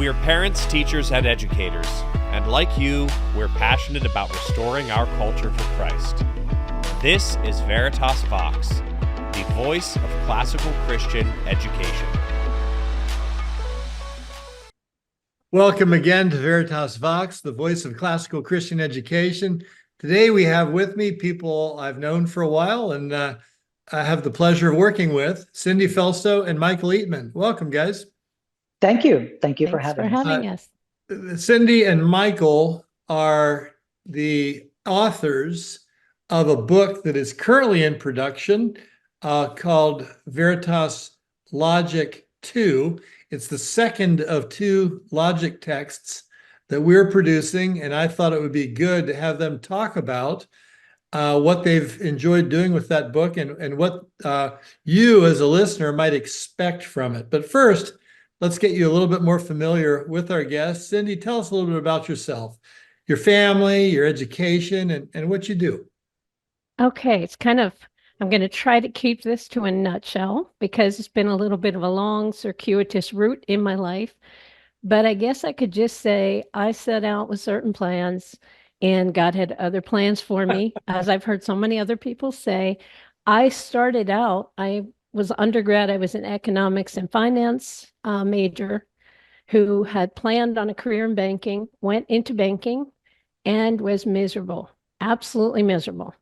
We're parents, teachers, and educators, and like you, we're passionate about restoring our culture for Christ. This is Veritas Vox, the voice of classical Christian education. Welcome again to Veritas Vox, the voice of classical Christian education. Today we have with me people I've known for a while and I have the pleasure of working with, Cindy Felso and Michael Eatmon. Welcome, guys. Thank you. Thank you for Thanks having us. Cindy and Michael are the authors of a book that is currently in production called Veritas Logic II. It's the second of two logic texts that we're producing, and I thought it would be good to have them talk about what they've enjoyed doing with that book and what you as a listener might expect from it. But first, let's get you a little bit more familiar with our guests. Cindy, tell us a little bit about yourself, your family, your education, and what you do. Okay, I'm going to try to keep this to a nutshell because it's been a little bit of a long, circuitous route in my life. But I guess I could just say I set out with certain plans and God had other plans for me. As I've heard so many other people say, I started out, I was undergrad, I was an economics and finance major who had planned on a career in banking, went into banking and was miserable, absolutely miserable.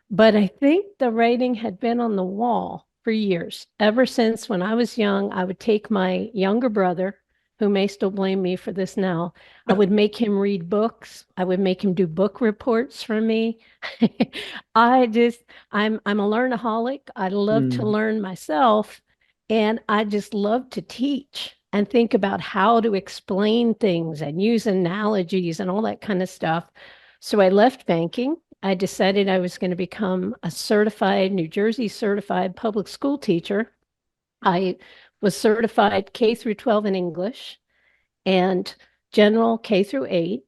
But I think the writing had been on the wall for years. Ever since when I was young, I would take my younger brother, who may still blame me for this now. I would make him read books. I would make him do book reports for me. I'm a learnaholic. I love to learn myself. And I just love to teach and think about how to explain things and use analogies and all that kind of stuff. So I left banking. I decided I was going to become a certified, New Jersey certified public school teacher. I was certified K through 12 in English and general K through 8.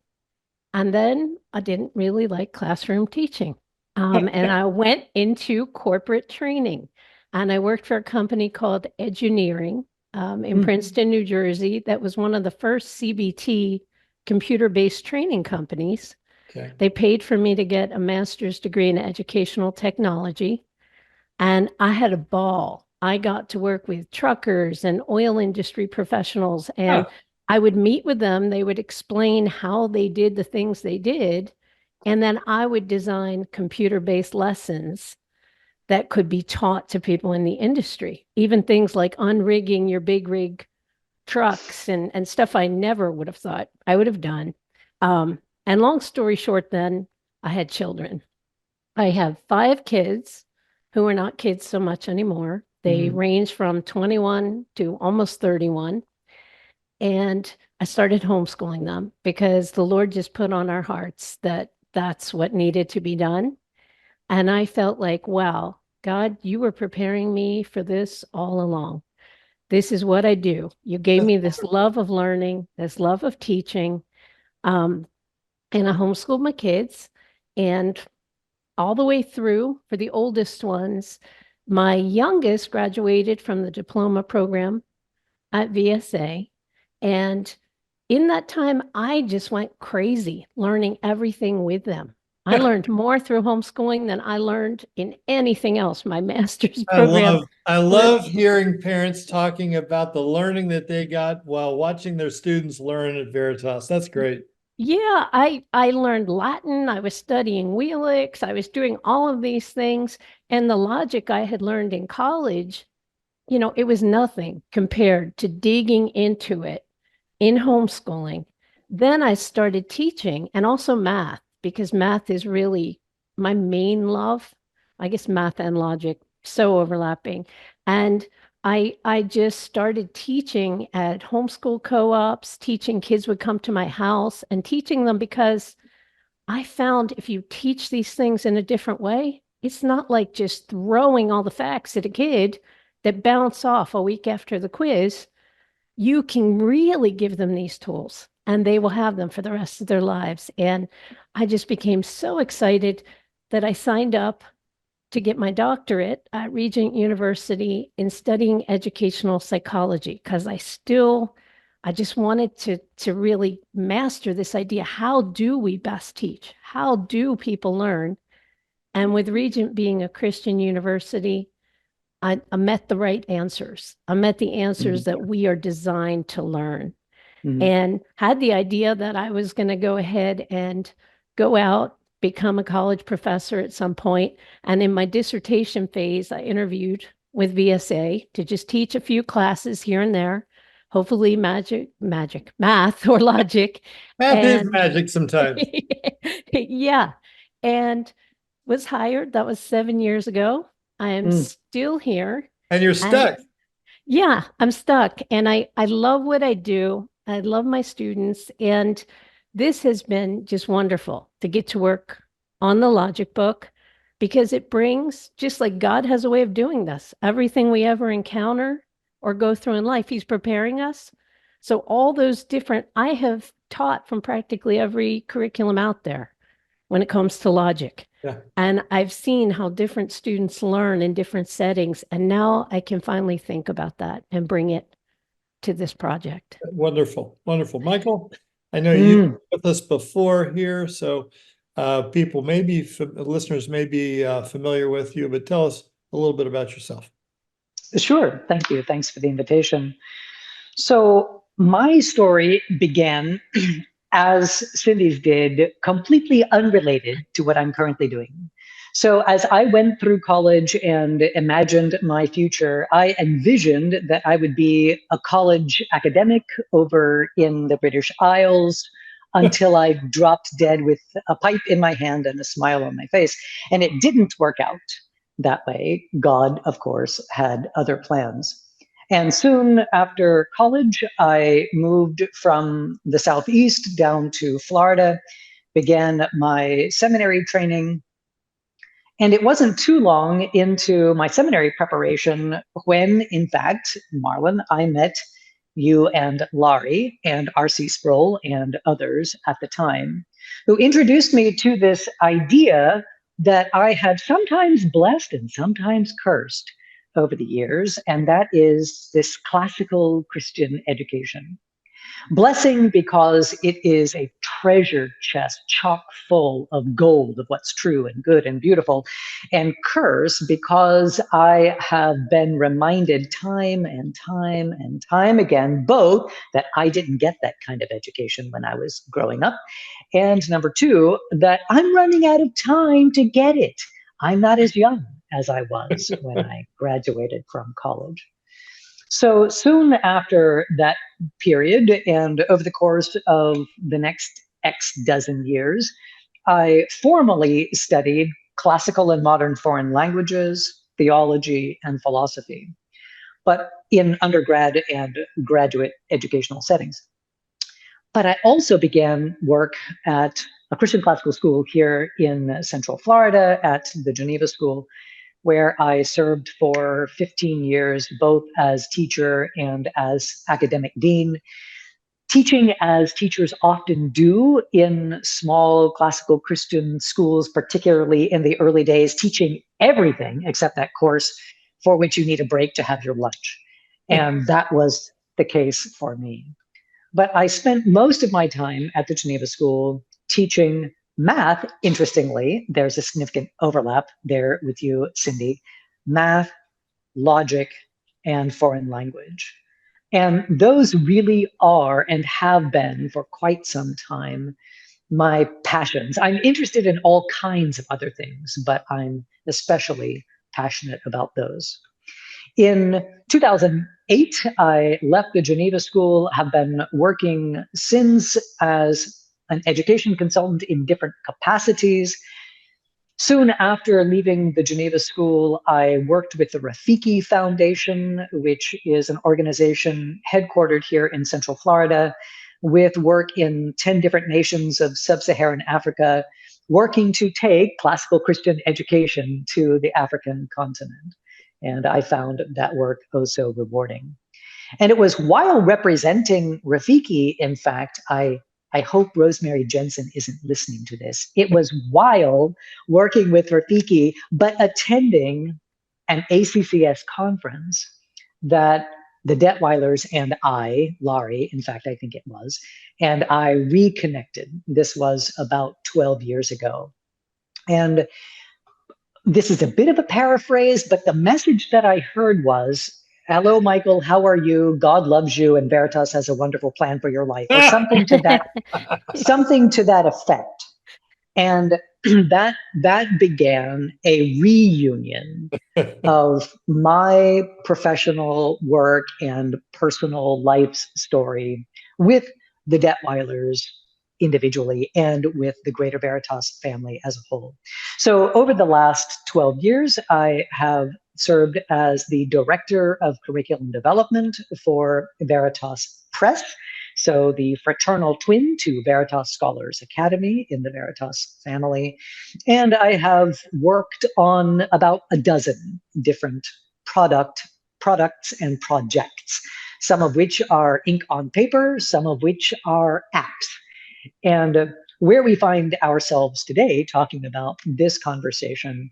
And then I didn't really like classroom teaching. And I went into corporate training. And I worked for a company called Eduneering in Princeton, New Jersey. That was one of the first CBT computer-based training companies. Okay. They paid for me to get a master's degree in educational technology. And I had a ball. I got to work with truckers and oil industry professionals, and I would meet with them. They would explain how they did the things they did. And then I would design computer-based lessons that could be taught to people in the industry, even things like unrigging your big rig trucks and stuff I never would have thought I would have done. And long story short, then I had children. I have 5 kids who are not kids so much anymore. They range from 21 to almost 31. And I started homeschooling them because the Lord just put on our hearts that that's what needed to be done. And I felt like, wow, God, you were preparing me for this all along. This is what I do. You gave me this love of learning, this love of teaching. And I homeschooled my kids. And all the way through for the oldest ones, my youngest graduated from the diploma program at VSA. And in that time, I just went crazy learning everything with them. I learned more through homeschooling than I learned in anything else, my master's program. I love hearing parents talking about the learning that they got while watching their students learn at Veritas. That's great. Yeah, I learned Latin. I was studying Wheelix. I was doing all of these things. And the logic I had learned in college, it was nothing compared to digging into it in homeschooling. Then I started teaching and also math, because math is really my main love. I guess math and logic, so overlapping. And I just started teaching at homeschool co-ops, teaching kids would come to my house and teaching them because I found if you teach these things in a different way, it's not like just throwing all the facts at a kid that bounce off a week after the quiz. You can really give them these tools and they will have them for the rest of their lives. And I just became so excited that I signed up to get my doctorate at Regent University in studying educational psychology because I still I just wanted to really master this idea. How do we best teach? How do people learn? And with Regent being a Christian university, I met the right answers. I met the answers that we are designed to learn, and had the idea that I was going to go ahead and go out, become a college professor at some point. And in my dissertation phase, I interviewed with VSA to just teach a few classes here and there, hopefully math or logic. Math is And magic sometimes. yeah, and was hired. That was 7 years ago. I am still here. And you're And stuck. yeah, I'm stuck. And I love what I do. I love my students. And this has been just wonderful to get to work on the logic book, because it brings, just like God has a way of doing this, everything we ever encounter or go through in life, He's preparing us. So all those different, I have taught from practically every curriculum out there when it comes to logic. Yeah. And I've seen how different students learn in different settings. And now I can finally think about that and bring it to this project. Wonderful. Wonderful. Michael, I know you were with us before here, so people listeners may be familiar with you, but tell us a little bit about yourself. Sure. Thank you. Thanks for the invitation. So my story began as Cindy's did, completely unrelated to what I'm currently doing. So as I went through college and imagined my future, I envisioned that I would be a college academic over in the British Isles until I dropped dead with a pipe in my hand and a smile on my face. And it didn't work out that way. God, of course, had other plans. And soon after college, I moved from the Southeast down to Florida, began my seminary training. And it wasn't too long into my seminary preparation when, in fact, Marlin, I met you and Laurie and R.C. Sproul and others at the time, who introduced me to this idea that I had sometimes blessed and sometimes cursed over the years, and that is this classical Christian education. Blessing because it is a treasure chest chock full of gold of what's true and good and beautiful, and curse because I have been reminded time and time and time again, both that I didn't get that kind of education when I was growing up, and number two, that I'm running out of time to get it. I'm not as young as I was when I graduated from college. So soon after that period, and over the course of the next X dozen years, I formally studied classical and modern foreign languages, theology, and philosophy, but in undergrad and graduate educational settings. But I also began work at a Christian classical school here in Central Florida at the Geneva School, where I served for 15 years, both as teacher and as academic dean, teaching as teachers often do in small classical Christian schools, particularly in the early days, teaching everything except that course for which you need a break to have your lunch. And that was the case for me. But I spent most of my time at the Geneva School teaching math. Interestingly, there's a significant overlap there with you, Cindy. Math, logic, and foreign language. And those really are and have been for quite some time my passions. I'm interested in all kinds of other things, but I'm especially passionate about those. In 2008, I left the Geneva School, have been working since as an education consultant in different capacities. Soon after leaving the Geneva School, I worked with the Rafiki Foundation, which is an organization headquartered here in Central Florida, with work in 10 different nations of sub-Saharan Africa, working to take classical Christian education to the African continent. And I found that work oh so rewarding. And it was while representing Rafiki, in fact, I hope Rosemary Jensen isn't listening to this. It was while working with Rafiki, but attending an ACCS conference, that the Detweilers and I, Laurie, in fact, I think it was, and I reconnected. This was about 12 years ago. And this is a bit of a paraphrase, but the message that I heard was, "Hello, Michael, how are you? God loves you, and Veritas has a wonderful plan for your life," or something to that effect. And that began a reunion of my professional work and personal life's story with the Detweilers individually and with the greater Veritas family as a whole. So over the last 12 years, I have served as the director of curriculum development for Veritas Press, so the fraternal twin to Veritas Scholars Academy in the Veritas family. And I have worked on about a dozen different products and projects, some of which are ink on paper, some of which are apps. And where we find ourselves today talking about this conversation,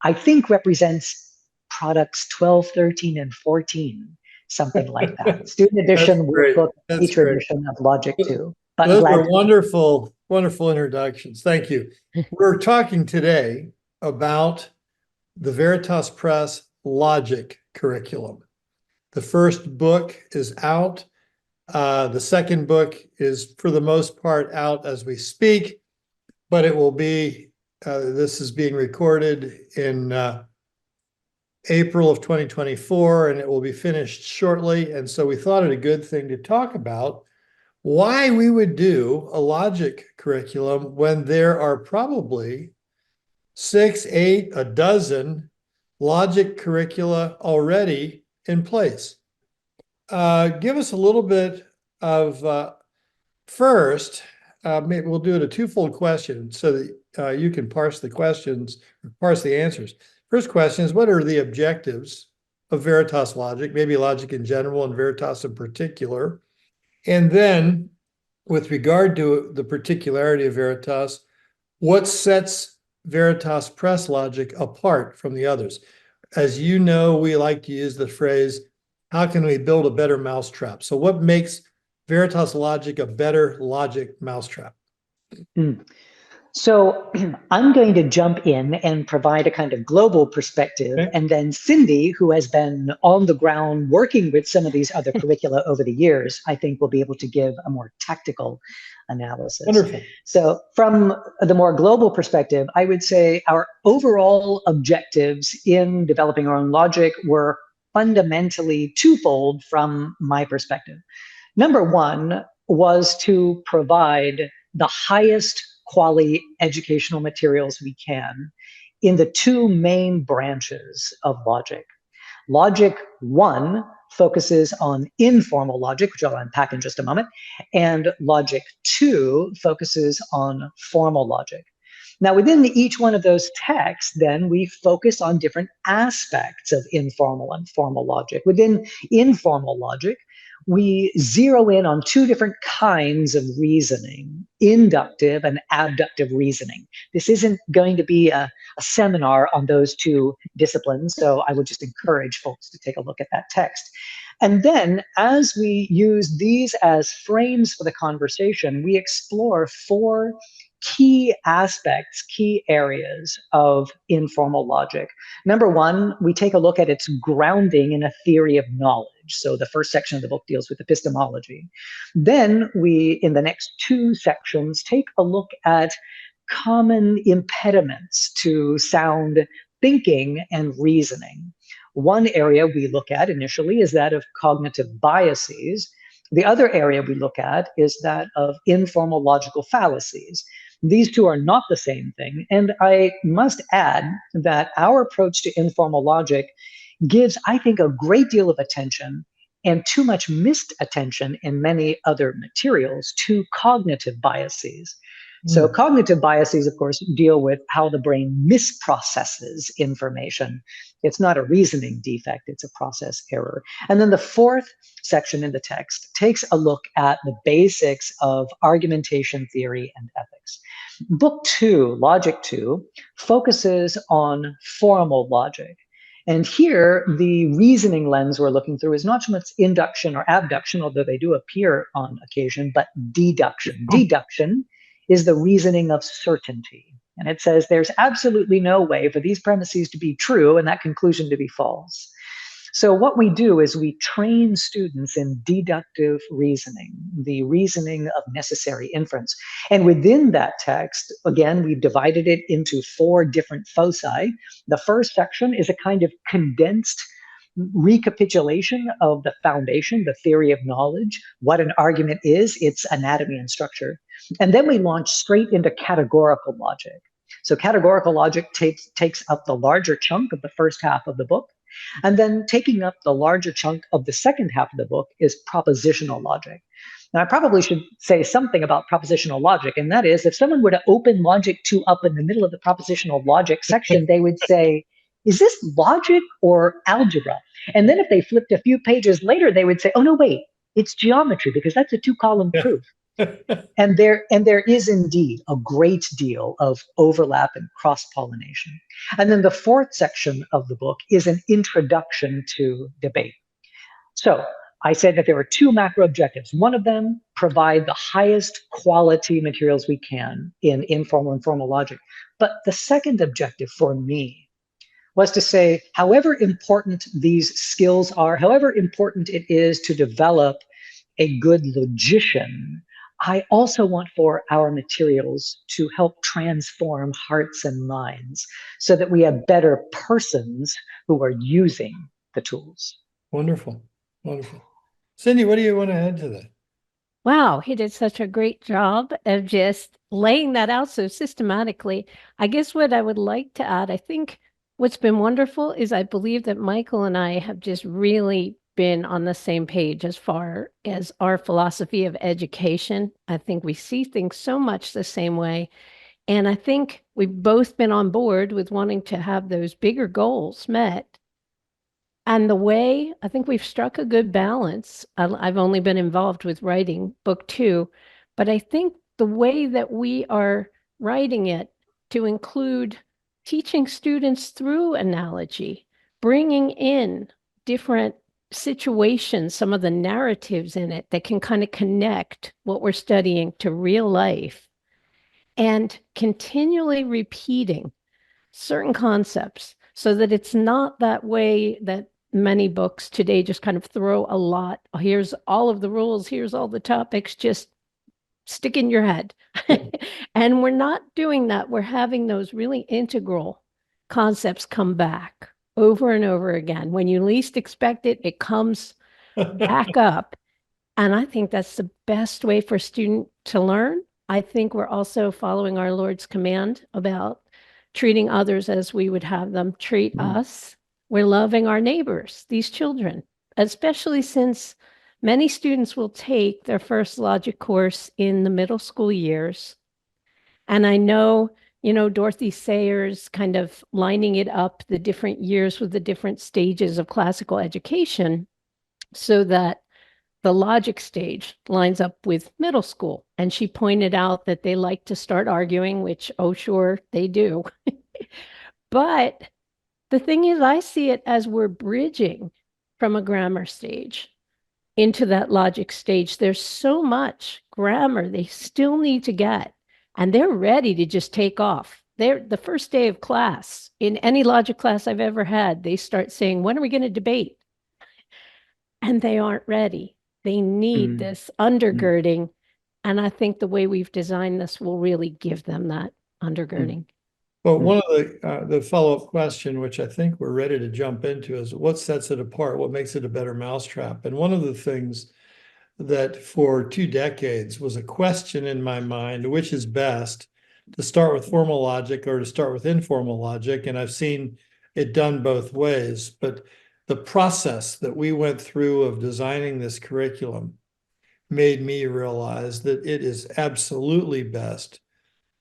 I think represents products 12, 13, and 14, something like that. Student edition, workbook, teacher edition of Logic 2. But those were wonderful, wonderful introductions. Thank you. We're talking today about the Veritas Press Logic curriculum. The first book is out. The second book is, for the most part, out as we speak, but it will be, this is being recorded in April of 2024, and it will be finished shortly. And so we thought it a good thing to talk about why we would do a logic curriculum when there are probably 6, 8, a dozen logic curricula already in place. Give us a little bit of, first, maybe we'll do it a twofold question so that you can parse the questions, parse the answers. First question is, what are the objectives of Veritas Logic, maybe logic in general and Veritas in particular? And then, with regard to the particularity of Veritas, what sets Veritas Press Logic apart from the others? As you know, we like to use the phrase, how can we build a better mousetrap? So what makes Veritas Logic a better logic mousetrap? So I'm going to jump in and provide a kind of global perspective. Okay. And then Cindy, who has been on the ground working with some of these other curricula over the years, I think will be able to give a more tactical analysis. Wonderful. So from the more global perspective, I would say our overall objectives in developing our own logic were fundamentally twofold from my perspective. Number one was to provide the highest quality educational materials we can in the two main branches of logic. Logic 1 focuses on informal logic, which I'll unpack in just a moment, and Logic 2 focuses on formal logic. Now, within each one of those texts, then we focus on different aspects of informal and formal logic. Within informal logic, we zero in on two different kinds of reasoning, inductive and abductive reasoning. This isn't going to be a seminar on those two disciplines, so I would just encourage folks to take a look at that text. And then, as we use these as frames for the conversation, we explore four key aspects, key areas of informal logic. Number one, we take a look at its grounding in a theory of knowledge. So the first section of the book deals with epistemology. Then we, in the next two sections, take a look at common impediments to sound thinking and reasoning. One area we look at initially is that of cognitive biases. The other area we look at is that of informal logical fallacies. These two are not the same thing. And I must add that our approach to informal logic gives, I think, a great deal of attention and too much missed attention in many other materials to cognitive biases. So cognitive biases, of course, deal with how the brain misprocesses information. It's not a reasoning defect, it's a process error. And then the fourth section in the text takes a look at the basics of argumentation theory and ethics. Book 2, Logic 2, focuses on formal logic. And here, the reasoning lens we're looking through is not so much induction or abduction, although they do appear on occasion, but deduction. Deduction is the reasoning of certainty. And it says there's absolutely no way for these premises to be true and that conclusion to be false. So what we do is we train students in deductive reasoning, the reasoning of necessary inference. And within that text, again, we've divided it into 4 different foci. The first section is a kind of condensed recapitulation of the foundation, the theory of knowledge, what an argument is, its anatomy and structure. And then we launch straight into categorical logic. So categorical logic takes up the larger chunk of the first half of the book. And then taking up the larger chunk of the second half of the book is propositional logic. Now, I probably should say something about propositional logic, and that is if someone were to open Logic 2 up in the middle of the propositional logic section, they would say, is this logic or algebra? And then if they flipped a few pages later, they would say, oh, no, wait, it's geometry because that's a 2-column proof. And there is indeed a great deal of overlap and cross-pollination. And then the fourth section of the book is an introduction to debate. So I said that there were 2 macro objectives. One of them, provide the highest quality materials we can in informal and formal logic. But the second objective for me was to say, however important these skills are, however important it is to develop a good logician, I also want for our materials to help transform hearts and minds so that we have better persons who are using the tools. Wonderful. Wonderful. Cindy, what do you want to add to that? Wow, he did such a great job of just laying that out so systematically. I guess what I would like to add, I think what's been wonderful is I believe that Michael and I have just really been on the same page as far as our philosophy of education. I think we see things so much the same way. And I think we've both been on board with wanting to have those bigger goals met. And the way I think we've struck a good balance, I've only been involved with writing book 2, but I think the way that we are writing it to include teaching students through analogy, bringing in different situations, some of the narratives in it that can kind of connect what we're studying to real life, and continually repeating certain concepts so that it's not that way that many books today just kind of throw a lot. Here's all of the rules, here's all the topics, just stick in your head. And we're not doing that. We're having those really integral concepts come back over and over again. When you least expect it, it comes back up. And I think that's the best way for a student to learn. I think we're also following our Lord's command about treating others as we would have them treat us. We're loving our neighbors, these children, especially since many students will take their first logic course in the middle school years. And I know, Dorothy Sayers kind of lining it up, the different years with the different stages of classical education so that the logic stage lines up with middle school. And she pointed out that they like to start arguing, which, oh, sure, they do. But the thing is, I see it as we're bridging from a grammar stage into that logic stage. There's so much grammar they still need to get, and they're ready to just take off. They're the first day of class, in any logic class I've ever had, they start saying, when are we going to debate? And they aren't ready. They need this undergirding. And I think the way we've designed this will really give them that undergirding. Well, one of the follow-up question, which I think we're ready to jump into, is what sets it apart? What makes it a better mousetrap? And one of the things that for 2 decades was a question in my mind, which is best, to start with formal logic or to start with informal logic. And I've seen it done both ways. But the process that we went through of designing this curriculum made me realize that it is absolutely best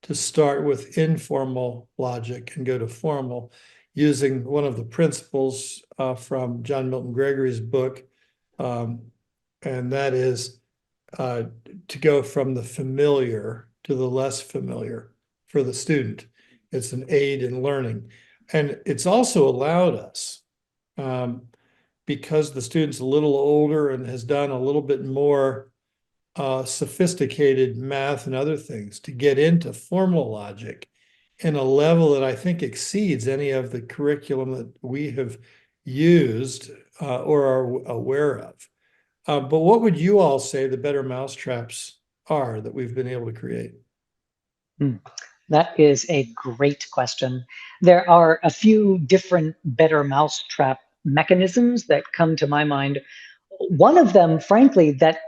to start with informal logic and go to formal, using one of the principles from John Milton Gregory's book, and that is to go from the familiar to the less familiar for the student. It's an aid in learning. And it's also allowed us because the student's a little older and has done a little bit more sophisticated math and other things to get into formal logic in a level that I think exceeds any of the curriculum that we have used or are aware of. But what would you all say the better mousetraps are that we've been able to create? That is a great question. There are a few different better mousetrap mechanisms that come to my mind. One of them, frankly, that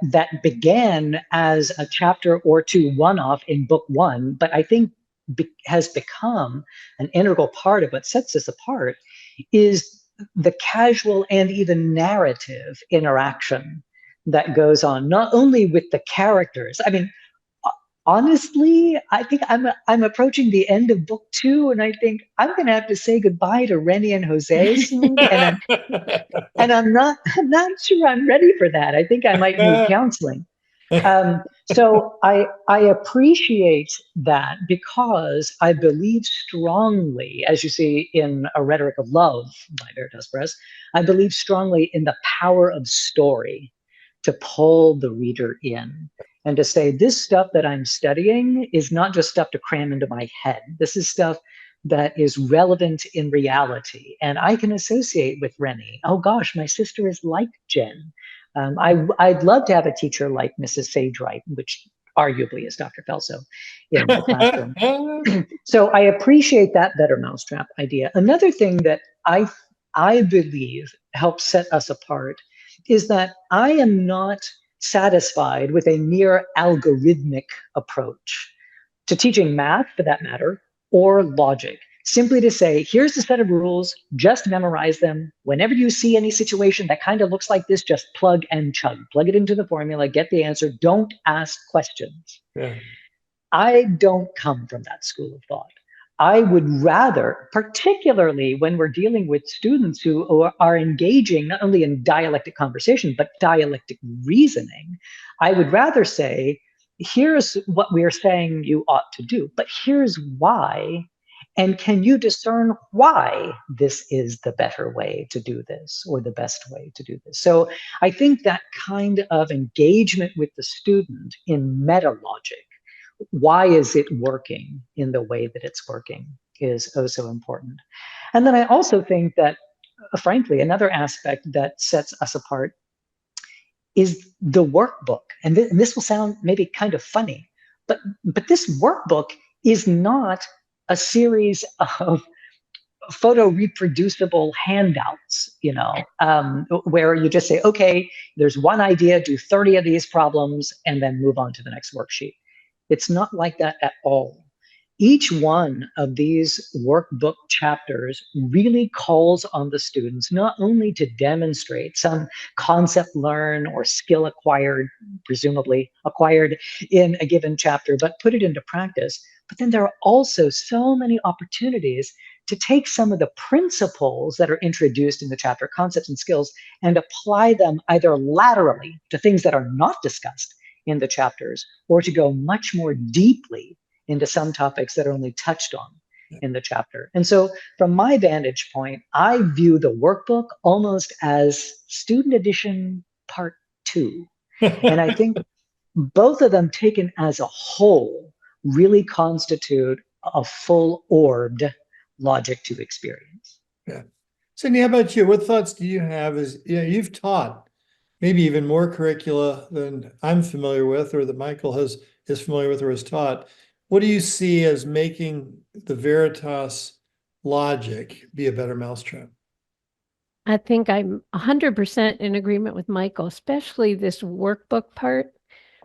began as a chapter or two one-off in book one, but I think has become an integral part of what sets us apart, is the casual and even narrative interaction that goes on, not only with the characters. I mean, honestly, I think I'm approaching the end of book two, and I think I'm going to have to say goodbye to Rennie and Jose soon. And I'm not sure I'm ready for that. I think I might need counseling. So I appreciate that because I believe strongly, as you see in A Rhetoric of Love by Veritas Press, I believe strongly in the power of story to pull the reader in and to say, this stuff that I'm studying is not just stuff to cram into my head. This is stuff that is relevant in reality. And I can associate with Rennie. Oh gosh, my sister is like Jen. I'd love to have a teacher like Mrs. Sage-Wright, which arguably is Dr. Felso in the classroom. So I appreciate that better mousetrap idea. Another thing that I believe helps set us apart is that I am not satisfied with a mere algorithmic approach to teaching math, for that matter, or logic. Simply to say, here's the set of rules, just memorize them. Whenever you see any situation that kind of looks like this, just plug and chug. Plug it into the formula, get the answer. Don't ask questions. Yeah. I don't come from that school of thought. I would rather, particularly when we're dealing with students who are engaging not only in dialectic conversation, but dialectic reasoning, I would rather say, here's what we're saying you ought to do, but here's why. And can you discern why this is the better way to do this or the best way to do this? So I think that kind of engagement with the student in meta logic, why is it working in the way that it's working, is oh so important. And then I also think that, frankly, another aspect that sets us apart is the workbook. And this will sound maybe kind of funny, but this workbook is not a series of photo reproducible handouts, where you just say, okay, there's one idea, do 30 of these problems, and then move on to the next worksheet. It's not like that at all. Each one of these workbook chapters really calls on the students not only to demonstrate some concept learned or skill acquired, presumably acquired in a given chapter, but put it into practice. But then there are also so many opportunities to take some of the principles that are introduced in the chapter, concepts and skills, and apply them either laterally to things that are not discussed in the chapters, or to go much more deeply into some topics that are only touched on in the chapter. And so from my vantage point, I view the workbook almost as student edition part 2. And I think both of them taken as a whole really constitute a full-orbed Logic 2 experience. Yeah. Cindy, how about you? What thoughts do you have as you've taught maybe even more curricula than I'm familiar with, or that Michael is familiar with or has taught? What do you see as making the Veritas logic be a better mousetrap? I think I'm 100% in agreement with Michael, especially this workbook part,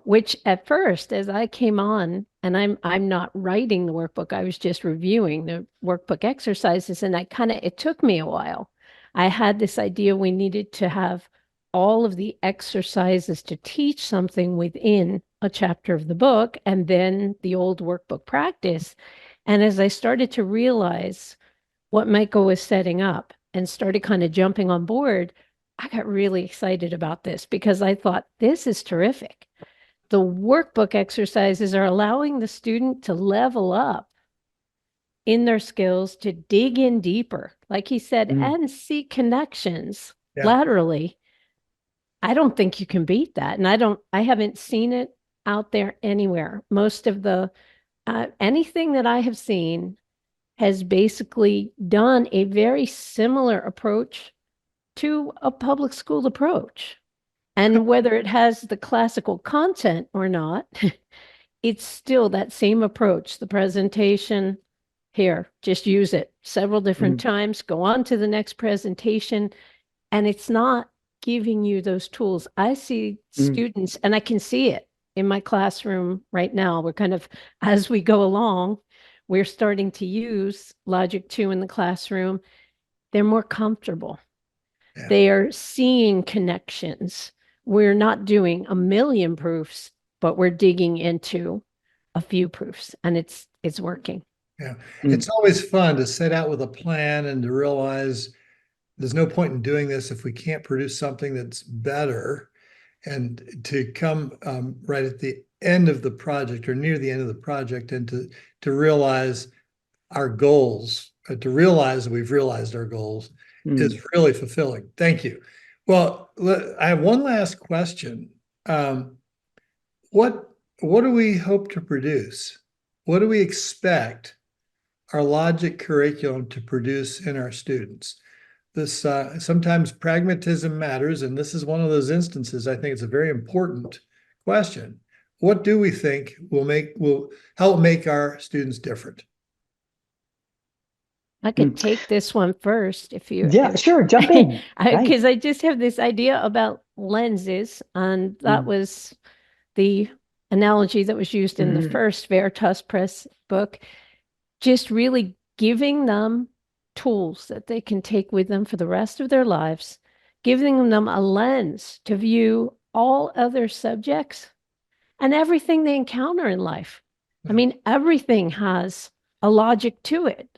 which at first, as I came on, and I'm not writing the workbook, I was just reviewing the workbook exercises, and it took me a while. I had this idea we needed to have all of the exercises to teach something within a chapter of the book, and then the old workbook practice. And as I started to realize what Michael was setting up and started kind of jumping on board, I got really excited about this because I thought, this is terrific. The workbook exercises are allowing the student to level up in their skills to dig in deeper, like he said, Mm. and see connections Yeah. laterally. I don't think you can beat that. And I haven't seen it out there anywhere. Most of the, anything that I have seen has basically done a very similar approach to a public school approach. And whether it has the classical content or not, it's still that same approach. The presentation, here, just use it several different times, go on to the next presentation. And it's not giving you those tools. I see students, and I can see it in my classroom right now. We're kind of, as we go along, we're starting to use Logic 2 in the classroom. They're more comfortable. Yeah. They are seeing connections. We're not doing a million proofs, but we're digging into a few proofs, and it's working. Yeah. It's always fun to set out with a plan and to realize there's no point in doing this if we can't produce something that's better, and to come right at the end of the project or near the end of the project, and to realize our goals, to realize that we've realized our goals is really fulfilling. Thank you. Well, I have one last question. What do we hope to produce? What do we expect our logic curriculum to produce in our students? This sometimes pragmatism matters, and this is one of those instances. I think it's a very important question. What do we think will help make our students different? I could take this one first if you. Yeah, sure, jump in. Because I just have this idea about lenses, and that was the analogy that was used in the first Veritas Press book. Just really giving them tools that they can take with them for the rest of their lives, giving them a lens to view all other subjects and everything they encounter in life. I mean, everything has a logic to it.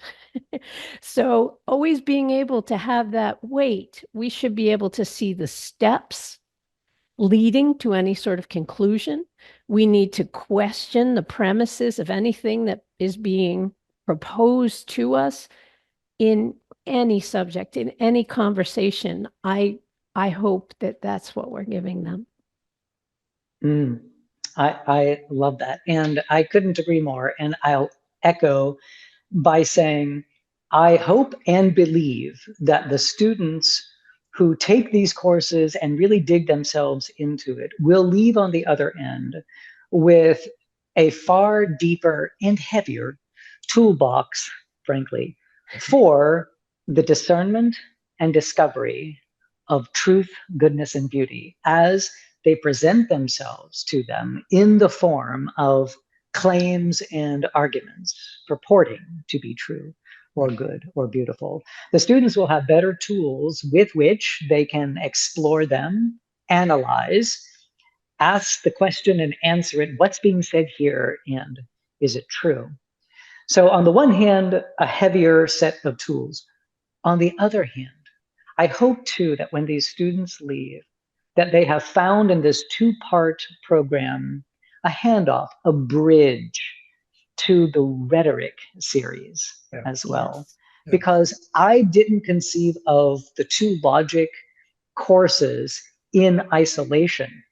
So always being able to have that weight, we should be able to see the steps leading to any sort of conclusion. We need to question the premises of anything that is being proposed to us in any subject, in any conversation. I hope that that's what we're giving them. I love that. And I couldn't agree more. And I'll echo by saying, I hope and believe that the students who take these courses and really dig themselves into it will leave on the other end with a far deeper and heavier toolbox, frankly, for the discernment and discovery of truth, goodness, and beauty as they present themselves to them in the form of claims and arguments purporting to be true or good or beautiful. The students will have better tools with which they can explore them, analyze, ask the question and answer it. What's being said here, and is it true? So on the one hand, a heavier set of tools. On the other hand, I hope too that when these students leave, that they have found in this two-part program a handoff, a bridge to the rhetoric series as well. Yeah. Because I didn't conceive of the two logic courses in isolation,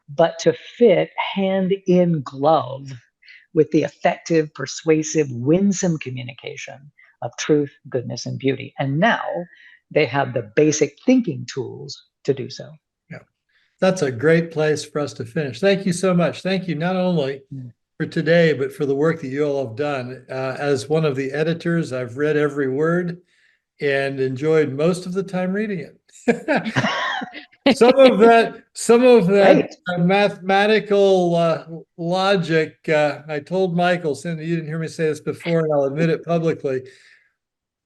but to fit hand in glove with the effective, persuasive, winsome communication of truth, goodness, and beauty. And now they have the basic thinking tools to do so. Yeah, that's a great place for us to finish. Thank you so much. Thank you not only for today, but for the work that you all have done. As one of the editors, I've read every word and enjoyed most of the time reading it. Some of that mathematical logic, I told Michael, Cindy, you didn't hear me say this before, and I'll admit it publicly.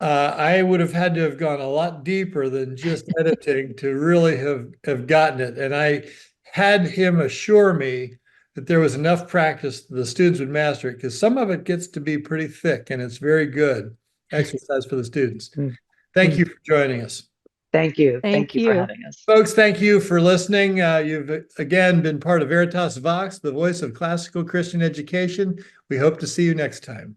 I would have had to have gone a lot deeper than just editing to really have gotten it. And I had him assure me that there was enough practice that the students would master it, because some of it gets to be pretty thick, and it's very good exercise for the students. Thank you for joining us. Thank you. Thank you for having us. Folks, thank you for listening. You've again been part of Veritas Vox, the voice of classical Christian education. We hope to see you next time.